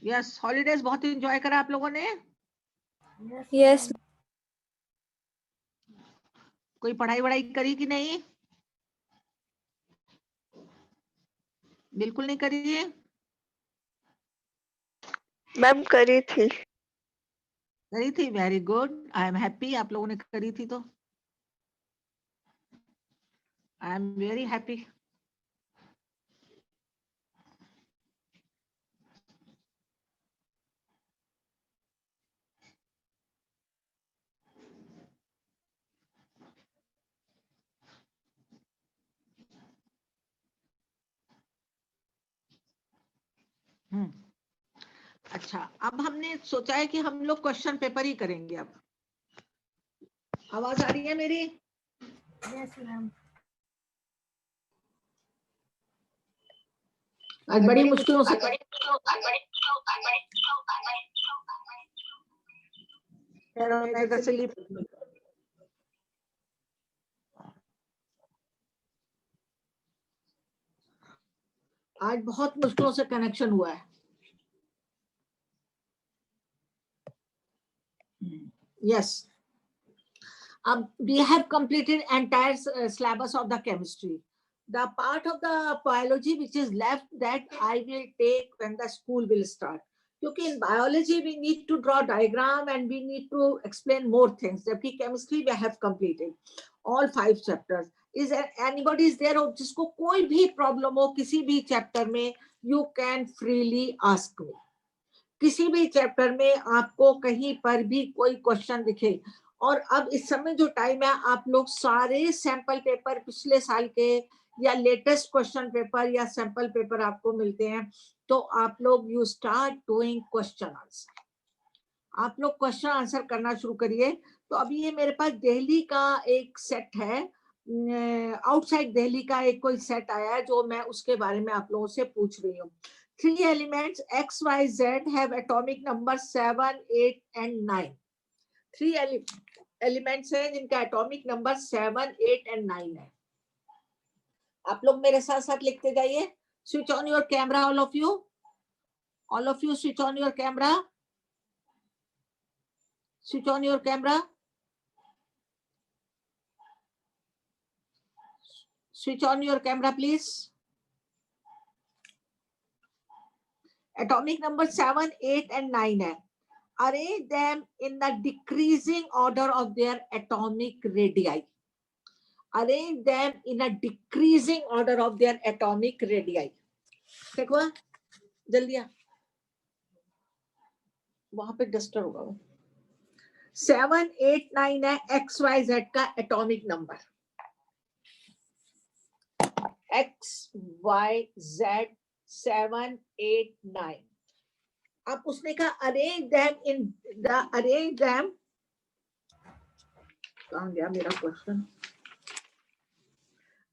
Yes, holidays बहुत enjoy करा आप लोगों ने? यस। कोई पढ़ाई वढ़ाई करी कि नहीं? बिल्कुल नहीं करी है? मैम करी थी। करी थी, very good, I am happy. आप लोगों ने करी थी तो आई एम वेरी हैप्पी। अच्छा, अब हमने सोचा है कि हम लोग क्वेश्चन पेपर ही करेंगे। अब आवाज आ रही है मेरी? Yes ma'am. आज बड़ी मुश्किलों से इधर से आज बहुत मुश्किलों से कनेक्शन हुआ है। Yes. We have completed entire syllabus of the chemistry. The part of the biology which is left, that I will take when the school will start. क्योंकि in biology we need to draw diagram and we need to explain more things. जबकि chemistry we have completed all 5 chapters. Is there anybody is there जिसको कोई भी problem हो किसी भी chapter में, you can freely ask me. किसी भी चैप्टर में आपको कहीं पर भी कोई क्वेश्चन दिखे, और अब इस समय जो टाइम है आप लोग सारे सैंपल पेपर पिछले साल के या लेटेस्ट क्वेश्चन पेपर या सैंपल पेपर आपको मिलते हैं, तो आप लोग you start doing question answer. आप लोग क्वेश्चन आंसर करना शुरू करिए। तो अभी ये मेरे पास दिल्ली का एक सेट है, आउटसाइड दिल्ली का एक कोई सेट आया है जो मैं उसके बारे में आप लोगों से पूछ रही हूँ। 3 elements X, Y, Z have atomic number 7, 8 and 9. 3 elements हैं जिनका atomic number 7, 8 and 9 है। आप लोग मेरे साथ साथ लिखते जाइए। Switch on your camera, all of you. All of you switch on your camera. Switch on your camera. Switch on your camera, please. Atomic number 7, 8 and 9 है। Arrange them in the decreasing order of their atomic radii. Arrange them in a decreasing order of their atomic radii. ठीक हुआ? जल्दी आ, वहां पे duster होगा वो। 7, 8, 9 है X Y Z का atomic number. X Y Z 7, 8, 9। अब उसने कहा arrange them in the arrange them, कहां गया मेरा question?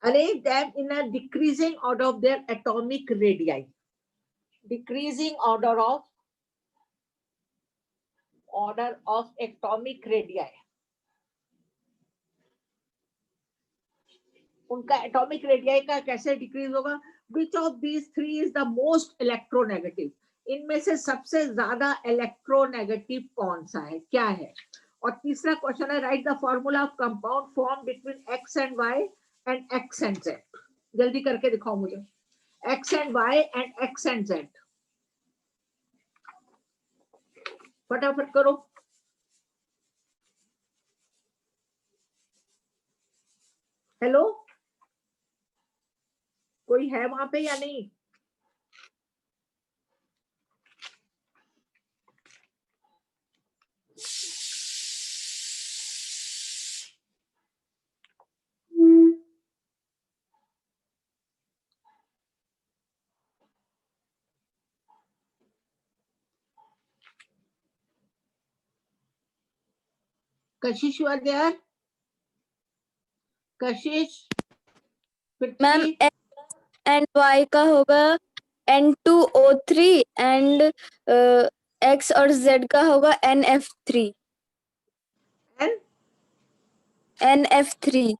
Arrange them in a decreasing order of their atomic radii. Decreasing order of atomic radii. उनका atomic radii का कैसे डिक्रीज होगा? Which of these three is the most electronegative? इनमें से सबसे ज्यादा इलेक्ट्रोनेगेटिव कौन सा है, क्या है? और तीसरा क्वेश्चन है write the formula of compound form between X and Y and X and Z. जल्दी करके दिखाओ मुझे। X and Y and X and Z, फटाफट करो। हेलो, कोई है वहां पे या नहीं? कशिश you are there? Kashish, ma'am x and Y का होगा N2O3 एंड एक्स और जेड का होगा NF3। NF3।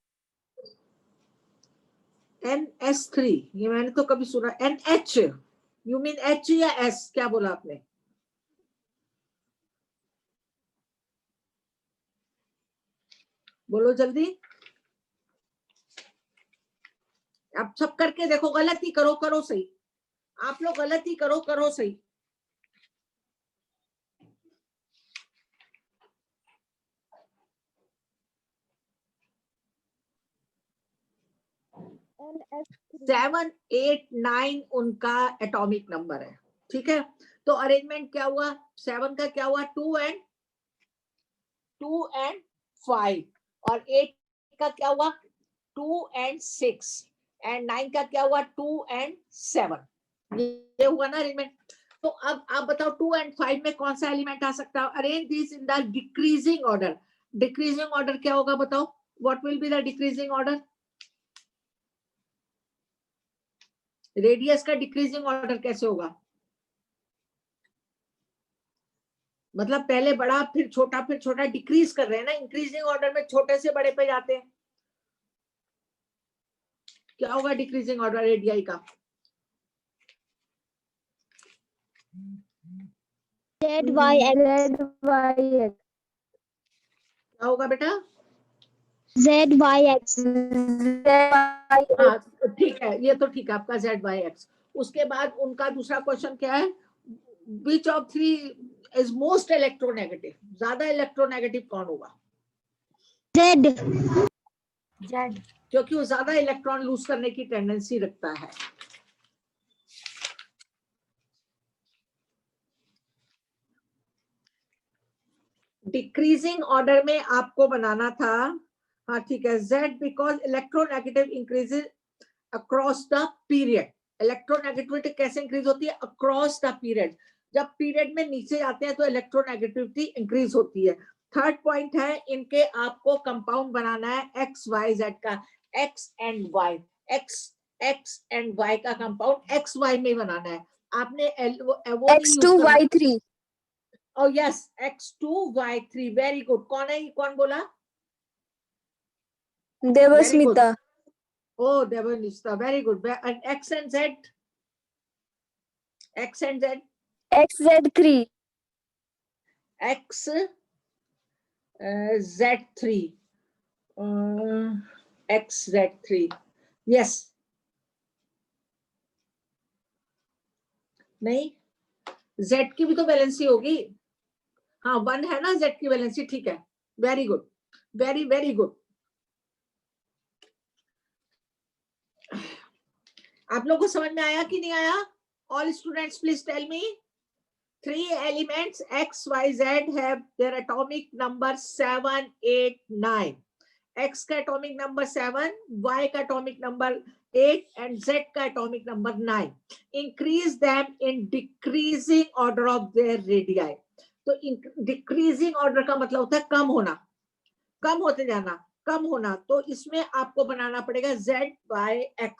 NS3, ये मैंने तो कभी सुना। NH, यू मीन H या S? क्या बोला आपने? बोलो जल्दी। अब सब करके देखो, गलती करो करो सही, आप लोग गलती करो करो सही। NF3 7, 8, 9 उनका एटॉमिक नंबर है, ठीक है। तो अरेंजमेंट क्या हुआ, 7 का क्या हुआ, 2 and 5, और 8 का क्या हुआ, 2 and 6, एंड 9 का क्या हुआ, 2 and 7। ये हुआ ना अरेंजमेंट। तो अब आप बताओ 2 and 5 में कौन सा एलिमेंट आ सकता है। Arrange this in the decreasing order. Decreasing order क्या होगा बताओ, what will be the decreasing order. Radius का डिक्रीजिंग ऑर्डर कैसे होगा, मतलब पहले बड़ा फिर छोटा डिक्रीज कर रहे हैं ना, इंक्रीजिंग ऑर्डर में छोटे से बड़े पे जाते हैं। क्या होगा डिक्रीजिंग ऑर्डर रेडियाई का, ZYX क्या होगा बेटा। ZYX हाँ ठीक है, ये तो ठीक है आपका ZYX। उसके बाद उनका दूसरा क्वेश्चन क्या है, which of three is most electronegative, ज्यादा इलेक्ट्रोनेगेटिव कौन होगा। Z क्योंकि वो ज्यादा इलेक्ट्रॉन लूज करने की टेंडेंसी रखता है। डिक्रीजिंग ऑर्डर में आपको बनाना था, हाँ ठीक है, Z because electronegative increases across the period. Electronegativity कैसे इंक्रीज होती है, अक्रॉस द पीरियड। जब पीरियड में नीचे जाते हैं तो इलेक्ट्रोनेगेटिविटी इंक्रीज होती है। थर्ड पॉइंट है, इनके आपको कंपाउंड बनाना है एक्स वाई जेड का, X and Y, X and Y का कंपाउंड एक्स वाई में बनाना है आपने। वो नहीं यूज करना। X2Y3 Oh yes, X2Y3, very good। कौन है ये, कौन बोला, Devasmita oh Devanishta, very good। And X and Z, X and Z, XZ3 X Z3, XZ3, yes, नहीं, Z की भी तो वैलेंसी होगी, हाँ 1 है ना Z की वैलेंसी, ठीक है, very good, very very good. आप लोगों को समझ में आया कि नहीं आया, all students please tell me. 3 elements X, Y, Z have their atomic number 7, 8, 9. X का atomic number 7, Y का atomic number 8 and Z का atomic number 9. Increase them in decreasing order of their radii. तो decreasing order का मतलब होता है कम होना, कम होते जाना, कम होना। तो इसमें आपको बनाना पड़ेगा Z by X।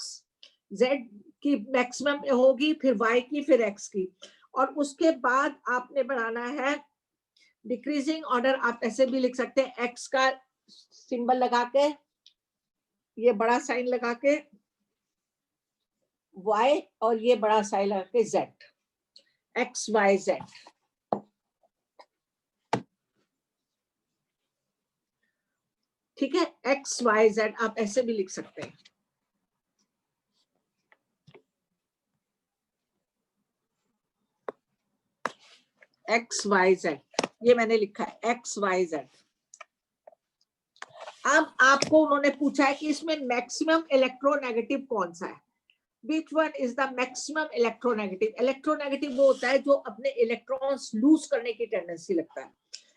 Z की मैक्सिमम होगी, फिर Y की, फिर X की, और उसके बाद आपने बनाना है डिक्रीजिंग ऑर्डर। आप ऐसे भी लिख सकते हैं, एक्स का सिंबल लगा के, ये बड़ा साइन लगा के वाई, और ये बड़ा साइन लगा के जेड, एक्स वाई जेड। ठीक है, एक्स वाई जेड आप ऐसे भी लिख सकते हैं। एक्स वाई जेड, ये मैंने लिखा है एक्स वाई जेड। अब आपको उन्होंने पूछा है कि इसमें मैक्सिमम इलेक्ट्रोनेगेटिव कौन सा है, Which one is the maximum electronegative? Electronegative वो होता है जो अपने इलेक्ट्रॉन्स लूज करने की टेंडेंसी लगता है।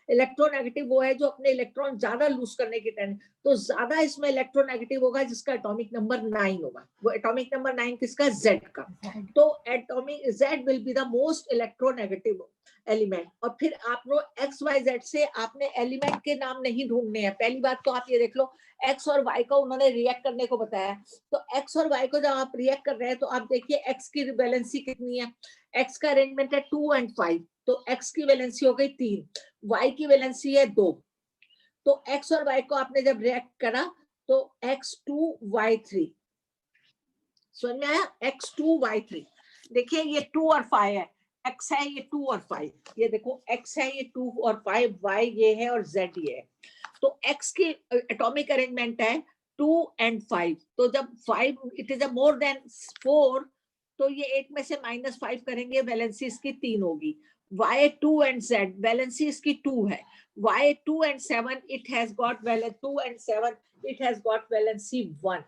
इलेक्ट्रोनेगेटिव वो है जो अपने इलेक्ट्रॉन ज्यादा लूज करने की टेंडेंसी, तो ज्यादा इसमें इलेक्ट्रोनेगेटिव होगा जिसका एटॉमिक नंबर 9 होगा। वो एटॉमिक नंबर 9 किसका, Z का। तो atomic Z will be the most electronegative element. और फिर आप लोग एक्स वाई जेड से आपने एलिमेंट के नाम नहीं ढूंढने हैं। पहली बात तो आप ये देख लो, एक्स और वाई को उन्होंने रिएक्ट करने को बताया, तो एक्स और वाई को जब आप रिएक्ट कर रहे हैं तो आप देखिए एक्स की वैलेंसी कितनी है। एक्स का अरेंजमेंट है 2 and 5, तो एक्स की वैलेंसी हो गई 3, वाई की वैलेंसी है 2। तो एक्स और वाई को आपने जब रिएक्ट करा तो X2Y3, समझ में आया, X2Y3। देखिए ये 2 और 5 है, एक्स है ये 2 और 5, ये देखो एक्स है ये 2 और 5, वाई ये है और जेड ये है। तो X की एटॉमिक अरेंजमेंट है 2 and 5. तो जब 5 it is a more than 4, तो ये 8 में से -5 करेंगे, वैलेंसी इसकी 3 होगी. Y2 and Z वैलेंसी इसकी 2 है. Y2 and 7 it has got 2 and 7 it has got valency 1.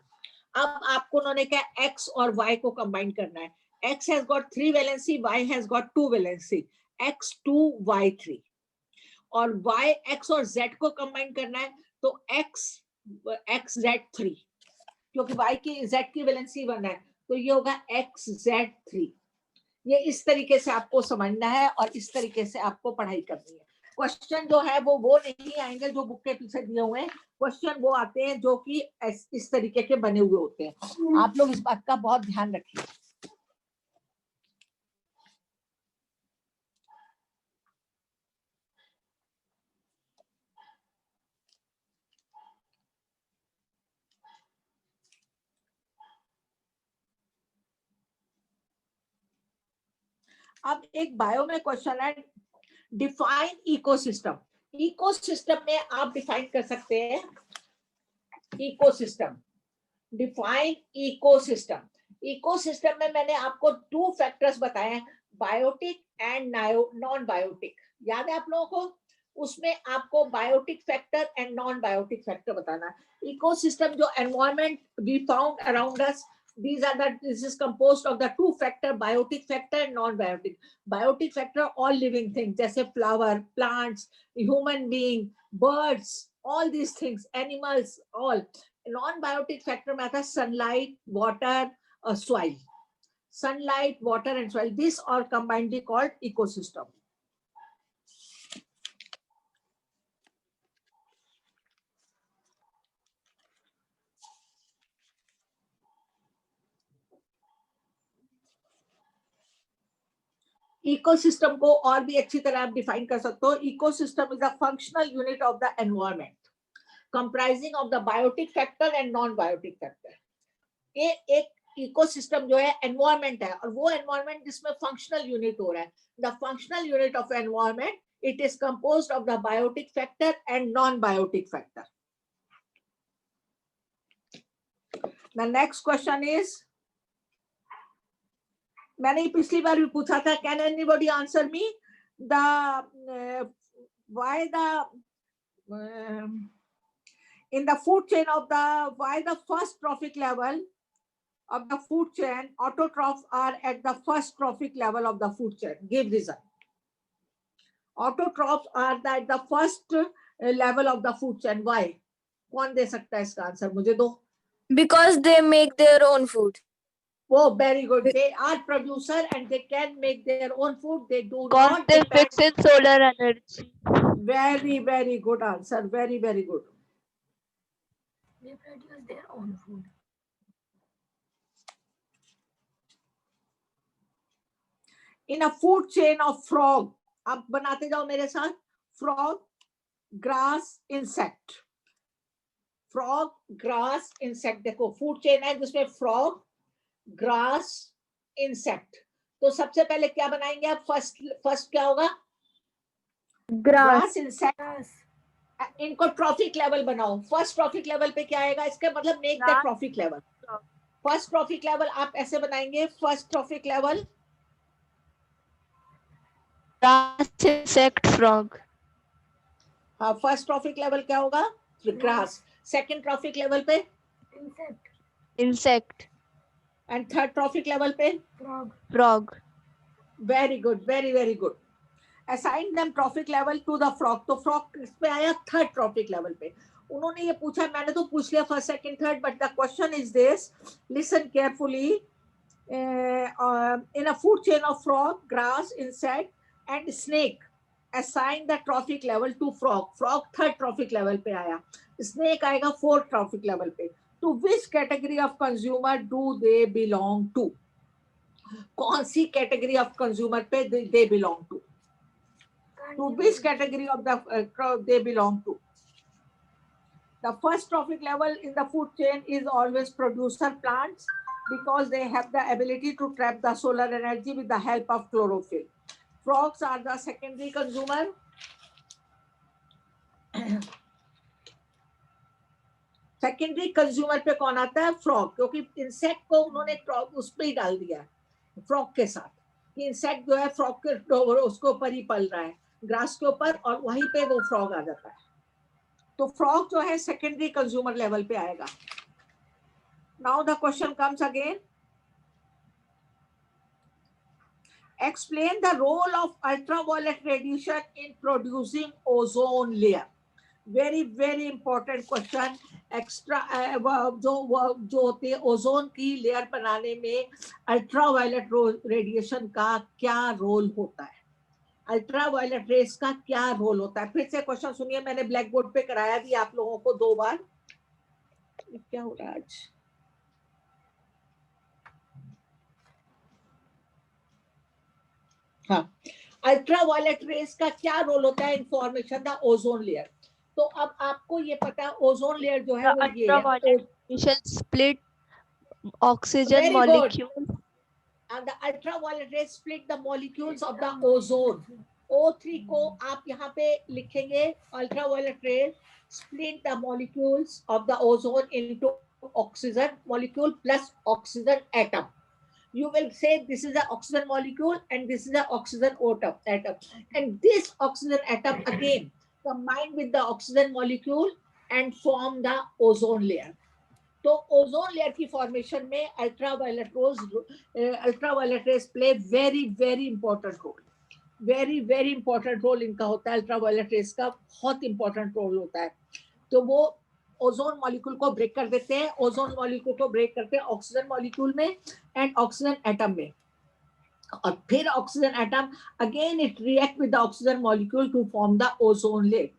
अब आपको उन्होंने क्या X और Y को कंबाइन करना है. X has got 3 valency, Y has got 2 valency. X2 Y3 और Y X और Z को कंबाइन करना है, तो XZ3, क्योंकि Y की Z की वैलेंसी 1 है, तो ये होगा XZ3. ये इस तरीके से आपको समझना है और इस तरीके से आपको पढ़ाई करनी है. क्वेश्चन जो है वो नहीं आएंगे जो बुक के पीछे दिए हुए हैं. क्वेश्चन वो आते हैं जो कि इस तरीके के बने हुए होते हैं. आप लोग इस बात का बहुत ध्यान रखिए. अब एक बायो में क्वेश्चन है, डिफाइन इकोसिस्टम. इकोसिस्टम में आप डिफाइन कर सकते हैं इकोसिस्टम. Define ecosystem. इकोसिस्टम में मैंने आपको 2 फैक्टर्स बताए हैं, बायोटिक एंड नॉन बायोटिक. याद है आप लोगों को? उसमें आपको biotic factor and non biotic factor बताना है. इकोसिस्टम जो environment we found around us, this is composed of the 2 factor, biotic factor and non-biotic. Biotic factor all living things, जैसे flower, plants, human being, birds, all these things, animals, all. Non-biotic factor में आता है sunlight, water, soil. Sunlight, water and soil, these are combinedly called ecosystem. Ecosystem को और भी अच्छी तरह आप डिफाइन कर सकते हो. Ecosystem is a functional unit of the environment comprising of the biotic factor and non biotic factor. ये एक इकोसिस्टम जो है एनवायरनमेंट है, और वो एनवायरनमेंट जिसमें फंक्शनल यूनिट हो रहा है. The functional unit of environment, it is composed of the biotic factor and non biotic factor. The next question is, मैंने पिछली बार भी पूछा था, can anybody answer me the why the in the food chain of the, why the first trophic level of the food chain, autotrophs are at the first trophic level of the food chain. Give reason. Autotrophs are at the first level of the food chain. Why? कौन दे सकता है इसका answer? मुझे दो. Because they make their own food. Oh, very good. They are producer and they can make their own food. They do Because not they depend. fix in solar energy. Very, very good answer. Very, very good. They produce their own food. In a food chain of frog, आप बनाते जाओ मेरे साथ. Frog, grass, insect. Frog, grass, insect. देखो food chain है जिसमें frog, grass, insect. तो सबसे पहले क्या बनाएंगे आप? फर्स्ट क्या होगा? Grass. insect. इनको ट्रॉफिक लेवल बनाओ. फर्स्ट ट्रॉफिक लेवल पे क्या आएगा? इसका मतलब make the trophic level. First trophic level आप ऐसे बनाएंगे. First trophic level Grass, insect, frog. हाँ, फर्स्ट ट्रॉफिक लेवल क्या होगा? ग्रास. सेकंड ट्रॉफिक लेवल पे Insect. Insect. And third trophic level पे Frog. Frog. Very good, very very good. Assign them trophic level to the frog. तो frog इस पे आया third trophic level पे. उन्होंने ये पूछा, मैंने तो पूछ लिया first second third, but the question is this, listen carefully. In a food chain of frog, grass, insect and snake, assign the trophic level to frog. Frog third trophic level पे आया. Snake आएगा fourth trophic level पे. To which category of consumer do they belong to? कौन सी category of consumer पे they belong to? To which category of the they belong to? The first trophic level in the food chain is always producer plants, because they have the ability to trap the solar energy with the help of chlorophyll. Frogs are the secondary consumer. Secondary consumer पे कौन आता है? Frog, क्योंकि insect को उन्होंने उस पे ही डाल दिया है फ्रॉग के साथ, कि इंसेक्ट जो है फ्रॉग के उसके ऊपर ही पल रहा है, ग्रास के ऊपर, और वहीं पे वो फ्रॉग आ जाता है। तो फ्रॉग जो है सेकेंडरी कंज्यूमर लेवल पे आएगा। Now the question comes again, explain the role of ultraviolet radiation in producing ozone layer. very important question. Extra जो होते हैं ओजोन की लेयर बनाने में अल्ट्रावायलेट रेडिएशन का क्या रोल होता है, अल्ट्रावायलेट रेस का क्या रोल होता है। फिर से क्वेश्चन सुनिए, मैंने ब्लैक बोर्ड पे कराया भी आप लोगों को 2 बार। क्या हो रहा है आज? हाँ, अल्ट्रावायलेट रेस का क्या रोल होता है in formation the ozone layer. तो अब आपको ये पता है ओजोन लेयर जो है The वो ये है। ultraviolet radiation split oxygen Very good. molecules. And the ultraviolet rays split the molecules of the ozone. O3 को आप यहाँ पे लिखेंगे, ultraviolet rays split the molecules of the ozone into oxygen molecule plus oxygen atom. You will say this is the oxygen molecule and this is the oxygen atom. And this oxygen atom again combine with the oxygen molecule and form the ozone layer. तो ozone layer की formation में ultraviolet rays play very important role, very important role इनका होता है। Ultraviolet rays का बहुत important role होता है। तो वो ओजोन मॉलिक्यूल को ब्रेक कर देते हैं, ओजोन मॉलिक्यूल को ब्रेक करते हैं ऑक्सीजन मॉलिक्यूल में एंड ऑक्सीजन एटम में, और फिर oxygen atom again it react with the oxygen molecule to form the ozone layer.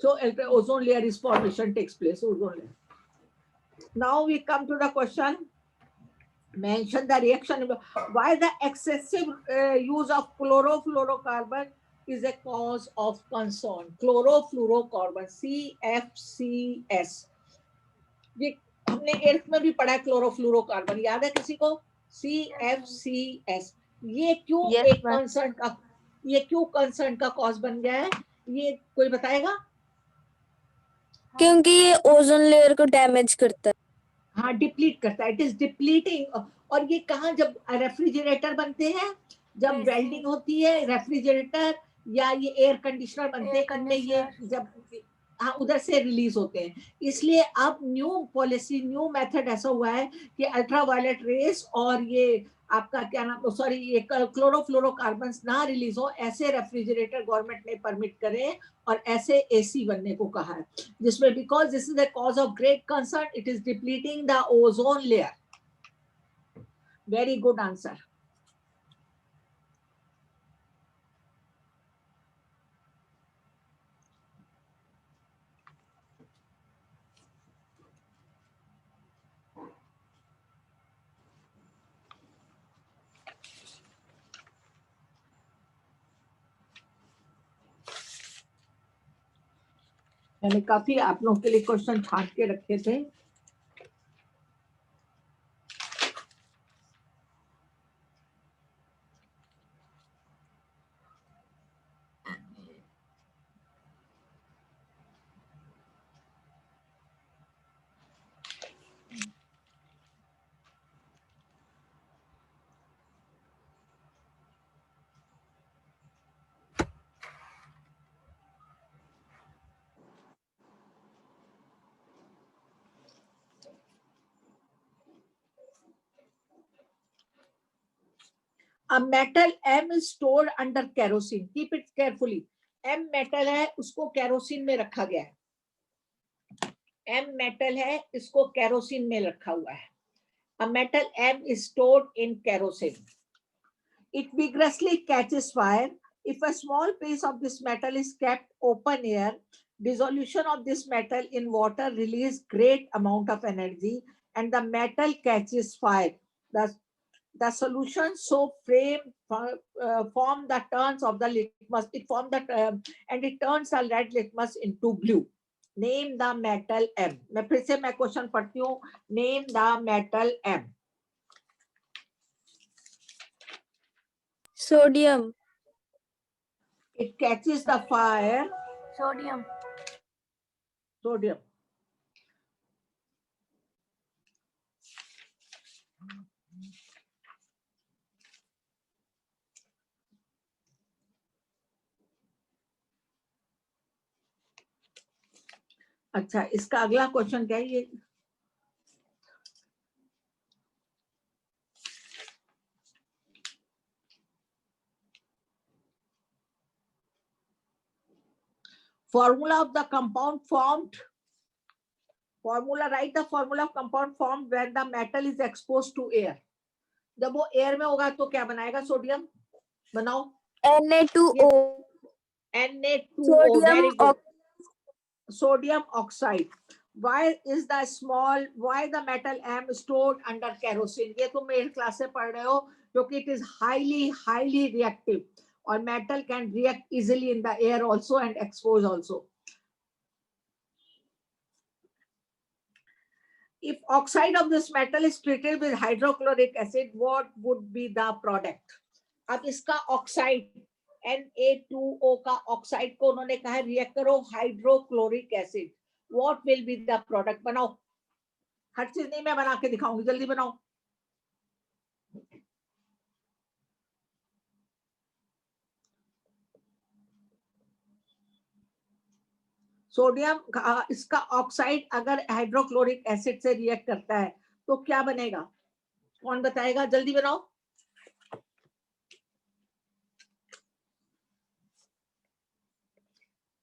So ozone layer is formation takes place. Ozone layer. Now we come to the question. Mention the reaction. Why the excessive use of chlorofluorocarbon is a cause of concern. Chlorofluorocarbon, CFCS. ये हमने 8th में भी पढ़ा है chlorofluorocarbon, याद है किसी को? CFCS. ये क्यों एक कंसर्न का, ये क्यों कंसर्न का कॉज बन गया है, ये कोई बताएगा? क्योंकि ये ओजोन लेयर को डैमेज करता है। हाँ, डिप्लीट करता है, इट इज डिप्लीटिंग। और ये कहाँ, जब रेफ्रिजरेटर बनते हैं, जब वेल्डिंग होती है रेफ्रिजरेटर या ये एयर कंडीशनर बनते हैं, इनमें ये जब हाँ उधर से रिलीज होते हैं। इसलिए अब न्यू पॉलिसी, न्यू मेथड ऐसा हुआ है कि अल्ट्रावायलेट रेस और ये आपका क्या नाम, सॉरी, ये क्लोरोफ्लोरोकार्बन ना रिलीज हो, ऐसे रेफ्रिजरेटर गवर्नमेंट ने परमिट करे और ऐसे एसी बनने को कहा है, जिसमें because this is the cause of great concern, it is depleting the ozone layer. Very good answer. मैंने काफी आप लोगों के लिए क्वेश्चन छांट के रखे थे. A metal M is stored under kerosene. Keep it carefully. M metal है, उसको केरोसिन में रखा गया है. M metal है, इसको केरोसिन में रखा हुआ है. A metal M is stored in kerosene. It vigorously catches fire. If a small piece of this metal is kept open air, dissolution of this metal in water release great amount of energy, and the metal catches fire. The solution so form the turns of the litmus. It form the and it turns the red litmus into blue. Name the metal M. मैं फिर से मैं question पढ़ती हूँ. Name the metal M. Sodium. It catches the fire. Sodium. Sodium. अच्छा, इसका अगला question क्या है ये? Formula of the compound formed. Formula, write the formula of compound formed when the metal is exposed to air. जब वो air में होगा तो क्या बनाएगा? सोडियम। बनाओ। Na2O. Na2O. Very Sodium good. Sodium oxide. Why is the small, why the metal M stored under kerosene? ये तुम मेरे क्लास से पढ़ रहे हो, क्योंकि it is highly reactive और metal can react easily in the air also and expose also. If oxide of this metal is treated with hydrochloric acid, what would be the product? अब इसका oxide Na2O का oxide को उन्होंने कहा react करो hydrochloric acid, what will be the product? बनाओ। हर चीज नहीं मैं बना के दिखाऊंगी, जल्दी बनाओ। सोडियम इसका ऑक्साइड अगर हाइड्रोक्लोरिक एसिड से रिएक्ट करता है तो क्या बनेगा? कौन बताएगा? जल्दी बनाओ।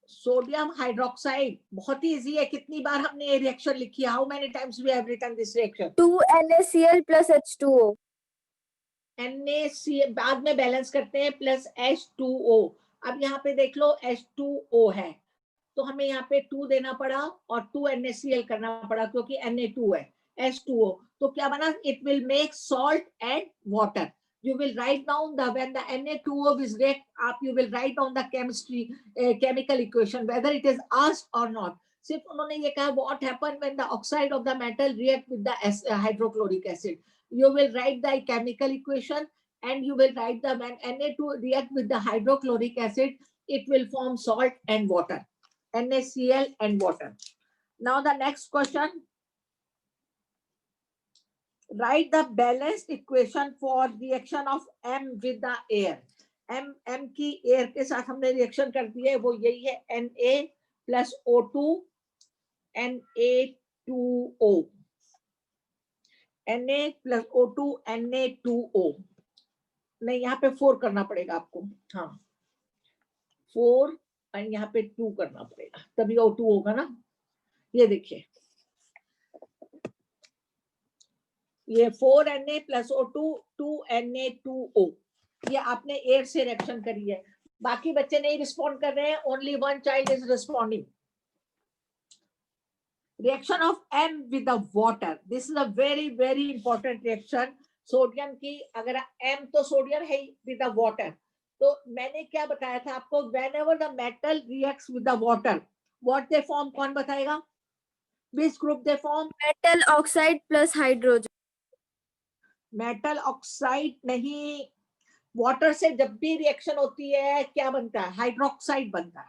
सोडियम हाइड्रोक्साइड बहुत ही इजी है। कितनी बार हमने ये रिएक्शन लिखी है? How many times we have written this reaction? 2NaCl plus H2O. NaCl बाद में बैलेंस करते हैं प्लस H2O। अब यहाँ पे देख लो H2O है तो हमें यहाँ पे 2 देना पड़ा और 2 NaCl करना पड़ा क्योंकि Na2 है। H2O तो क्या बना? It will make salt and water. You will write down the when the Na2O is react up, you will write down the chemistry chemical equation whether it is asked or not. सिर्फ उन्होंने ये कहा what happened when the oxide of the metal react with the hydrochloric acid. You will write the chemical equation and you will write the when Na2 react with the hydrochloric acid, it will form salt and water. NaCl and water. Now the next question. Write the balanced equation for reaction of M with the air. M की air के साथ हमने reaction कर दी है, वो यही है Na plus O2 Na2O. Na plus O2 Na2O. नहीं, यहाँ पे 4 करना पड़ेगा आपको। हाँ 4 और यहाँ पे 2 करना पड़ेगा तभी O2 होगा ना। ये देखिए ये 4Na plus O2 2Na2O, ये आपने एयर से रिएक्शन करी है। बाकी बच्चे नहीं रिस्पॉन्ड कर रहे हैं, only one child is responding. Reaction of M with the water, this is a very important reaction. Sodium की अगर M तो सोडियम है विद द वाटर, तो मैंने क्या बताया था आपको? Whenever the metal reacts with the water what they form, कौन बताएगा? Which group they form? Metal oxide plus hydrogen. Metal oxide नहीं, वाटर से जब भी रिएक्शन होती है क्या बनता है? हाइड्रोक्साइड बनता है।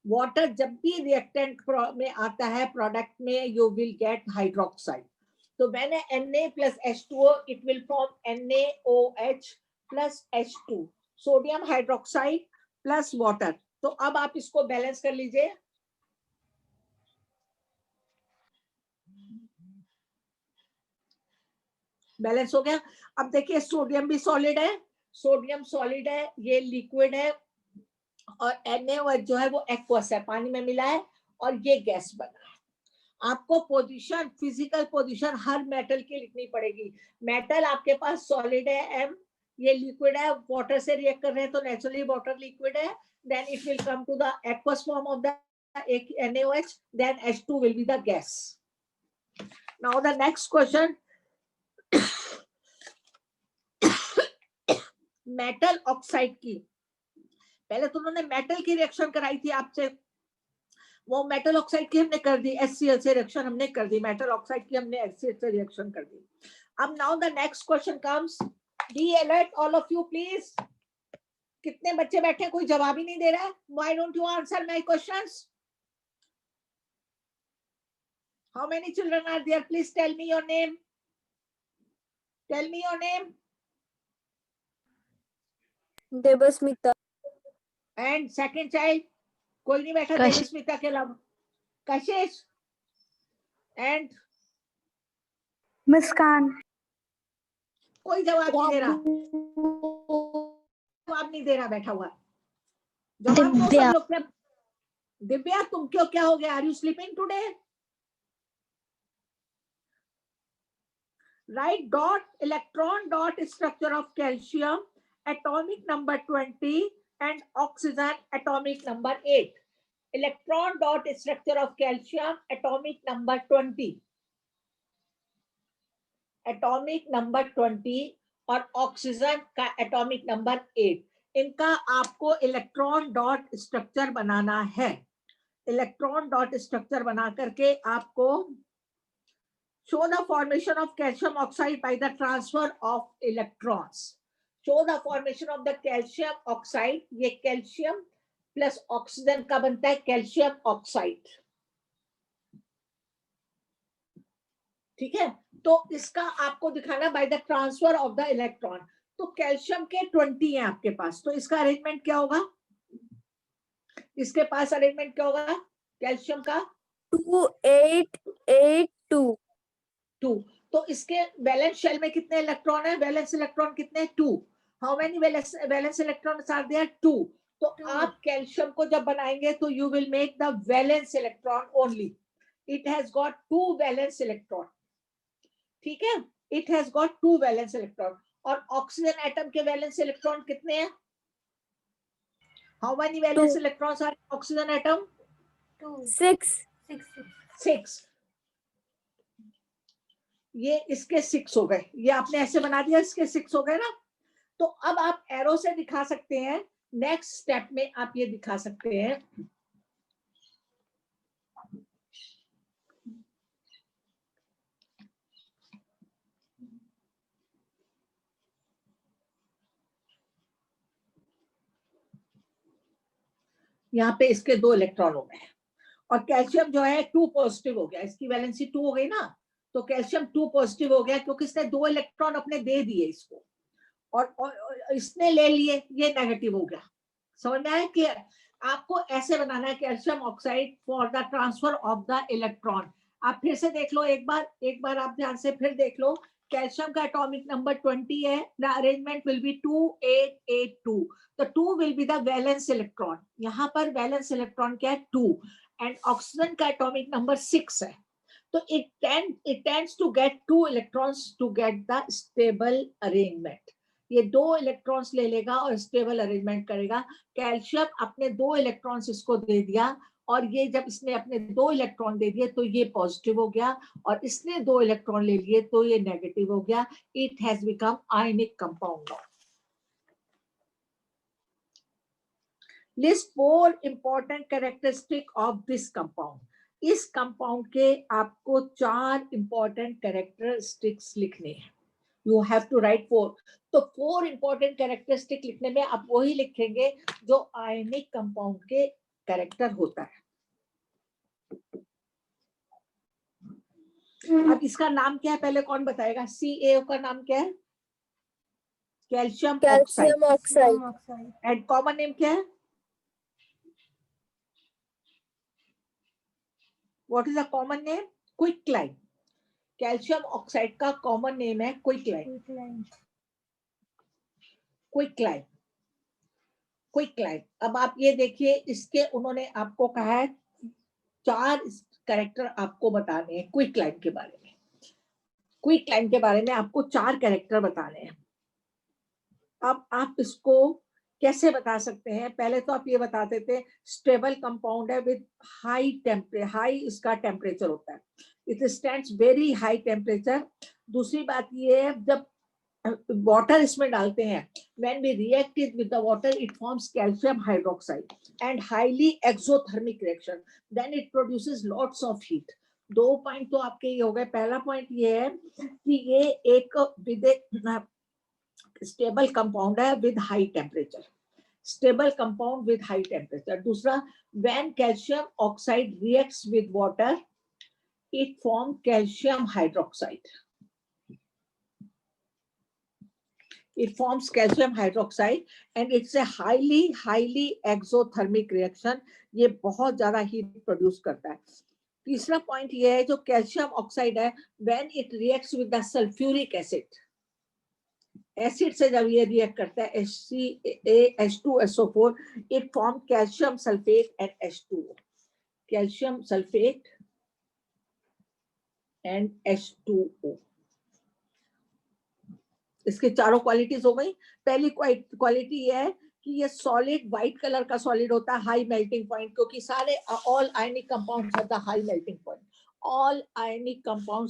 वाटर जब भी रिएक्टेंट में आता है प्रोडक्ट में, यू विल गेट हाइड्रोक्साइड। तो मैंने Na plus H2O, it will form NaOH plus H2, sodium hydroxide plus water. तो अब आप इसको बैलेंस कर लीजिए। बैलेंस हो गया। अब देखिए सोडियम भी सॉलिड है, सोडियम सॉलिड है, ये लिक्विड है और NaOH जो है वो एक्वस है, पानी में मिला है और ये गैस बना है। आपको पोजीशन, फिजिकल पोजीशन हर मेटल की लिखनी पड़ेगी। मेटल आपके पास सॉलिड है M, ये लिक्विड है, वाटर से रिएक्ट कर रहे हैं तो नेचुरली वाटर लिक्विड है, then it will come to the aqueous form of the NaOH, then H2 will be the gas. Now the next question. Metal oxide की, पहले तो उन्होंने मेटल की रिएक्शन कराई थी आपसे, वो मेटल ऑक्साइड की हमने कर दी, HCl से रिएक्शन हमने कर दी, मेटल ऑक्साइड की हमने HCl से रिएक्शन कर दी। अब now the next question comes, be alert all of you please. कितने बच्चे बैठे हैं, कोई जवाब ही नहीं दे रहा है? Why don't you answer my questions? How many children are there? Please tell me your name. Tell me your name. Debasmita. And second child. कोई नहीं बैठा कशिश। देवस्मिता के अलावा. कशिश. And मुस्कान। कोई जवाब नहीं दे रहा. जवाब नहीं दे रहा बैठा हुआ. जवाब दो सब लोग. क्या दिव्या तुम क्यों क्या हो गया? Are you sleeping today? Write dot electron dot structure of calcium, atomic number 20 and oxygen atomic number 8. Electron dot structure of calcium, atomic number 20. Atomic number 20 और ऑक्सीजन का एटॉमिक नंबर 8. इनका आपको इलेक्ट्रॉन डॉट स्ट्रक्चर बनाना है. Electron dot structure बना करके आपको show the formation of calcium oxide by the transfer of electrons. Show the formation of the calcium oxide. ये calcium plus oxygen का बनता है कैल्शियम ऑक्साइड. ठीक है, तो इसका आपको दिखाना by the transfer of the electron. तो कैल्शियम के 20 है आपके पास, तो इसका अरेंजमेंट क्या होगा? इसके पास अरेंजमेंट क्या होगा कैल्शियम का? 2 8 8 2. 2. तो इसके वैलेंस शेल में कितने इलेक्ट्रॉन है? वैलेंस इलेक्ट्रॉन कितने? 2. How many valence electrons are there? 2. तो आप कैल्शियम को जब बनाएंगे तो you will make the valence electron only. It has got 2 valence electron. ठीक है, it has got 2 valence electron. और ऑक्सीजन एटम के वैलेंस इलेक्ट्रॉन कितने हैं? How many valence electrons are oxygen atom? 6. 6. ये इसके 6 हो गए. ये आपने ऐसे बना दिया, इसके 6 हो गए ना. तो अब आप एरो से दिखा सकते हैं. नेक्स्ट स्टेप में आप ये दिखा सकते हैं. यहाँ पे इसके 2 इलेक्ट्रॉन हो गए और कैल्शियम जो है 2 पॉजिटिव हो गया. इसकी वैलेंसी 2 हो गई ना, तो कैल्शियम 2 पॉजिटिव हो गया क्योंकि इसने 2 इलेक्ट्रॉन अपने दे दिए इसको और इसने ले लिए, ये नेगेटिव हो गया. समझ में आया? क्लियर? आपको ऐसे बनाना है calcium oxide for the transfer of the electron. आप फिर से देख लो एक बार आप ध्यान से फिर देख लो. कैल्शियम का एटॉमिक नंबर 20 है. The arrangement will be 2 8 8 2. तो 2 will be the valence electron. यहाँ पर वैलेंस इलेक्ट्रॉन क्या है? 2. एंड ऑक्सीजन का एटॉमिक नंबर 6 है. तो it tends to get 2 electrons to get the stable arrangement. ये 2 इलेक्ट्रॉन्स ले लेगा और स्टेबल अरेंजमेंट करेगा. कैल्शियम अपने 2 इलेक्ट्रॉन्स इसको दे दिया और ये जब इसने अपने 2 इलेक्ट्रॉन दे दिए तो ये पॉजिटिव हो गया और इसने 2 इलेक्ट्रॉन ले लिए तो ये नेगेटिव हो गया. It has become ionic compound. List 4 important characteristic of this compound. इस कंपाउंड के आपको 4 इंपॉर्टेंट कैरेक्टरिस्टिक्स लिखने हैं. You have to write 4. तो 4 इंपॉर्टेंट कैरेक्टरिस्टिक लिखने में आप वही लिखेंगे जो आयनिक कंपाउंड के कैरेक्टर होता है. अब इसका नाम क्या है पहले कौन बताएगा? CaO का नाम क्या है? Calcium Calcium oxide. oxide. And common name क्या है? What is the common name? Quicklime. Calcium oxide का कॉमन नेम है क्विकलाइन. क्विकलाइन. क्विकलाइन. अब आप ये देखिए, इसके उन्होंने आपको कहा है 4 कैरेक्टर आपको बताने हैं क्विकलाइन के बारे में. क्विकलाइन के बारे में आपको 4 कैरेक्टर बताने हैं. अब आप इसको कैसे बता सकते हैं? पहले तो आप ये बताते थे स्टेबल कंपाउंड है विद हाई इसका टेम्परेचर होता है. It stands very high temperature. दूसरी बात ये है जब वाटर इसमें डालते हैं, when we react it with the water it forms calcium hydroxide and highly exothermic reaction, then it produces lots of heat. 2 point तो आपके ये हो गए. पहला पॉइंट ये है कि ये एक स्टेबल कंपाउंड है with high temperature. Stable compound with high temperature. दूसरा, when calcium oxide reacts with water it forms calcium hydroxide. It forms calcium hydroxide and it's a highly exothermic reaction. ये बहुत ज़्यादा हीट प्रोड्यूस करता है. तीसरा point ये है जो कैल्शियम ऑक्साइड है, when it reacts with the sulfuric acid, acid से जब ये रिएक्ट करता है H2SO4, it forms calcium sulfate and H2O. Calcium sulfate and H2O. इसके चारों क्वालिटीज हो गई. पहली क्वालिटी ये है कि ये सॉलिड व्हाइट कलर का सॉलिड होता है, हाई मेल्टिंग पॉइंट, क्योंकि सारे all ionic compounds have the high melting point. All ionic compounds